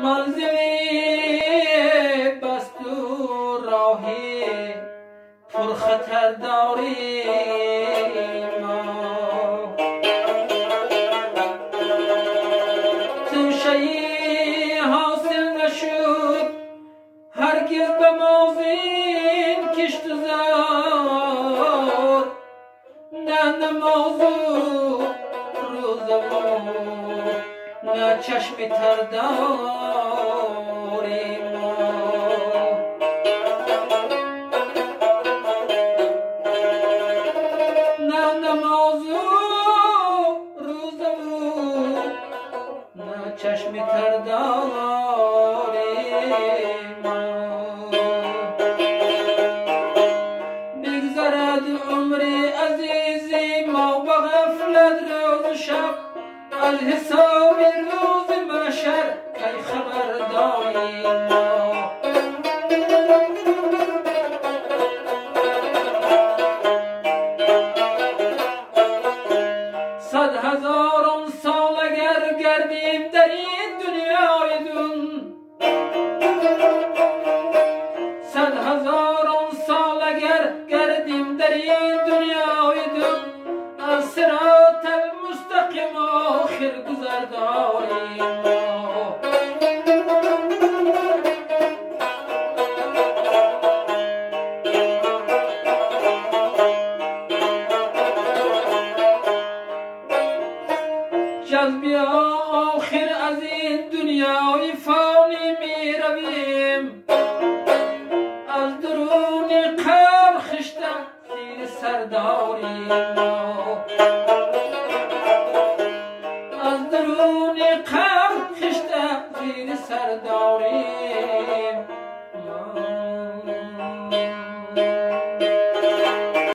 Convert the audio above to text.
منزلی بست و راهی پرخطر داریم توشهی حاصل نشد هرگز به موزین کشت زار نه نماز و روزه و نه چشم تر داریم نه نماز و روزه و نه چشم تر داریم بگذرد عمر عزیزی ما به غفلت روز و شب از حساب روز محشر کی خبر داریم صد هزاران سال اگر گردیم در این دنیای دون صد هزاران سال اگر گردیم در این دنیای دون از صراط المستقیم آخر گذر داریم جذبی آخر از این دنیای فانی می رویم از درون قبر خشته زیر سر داریم از درون قبر خشته زیر سر داریم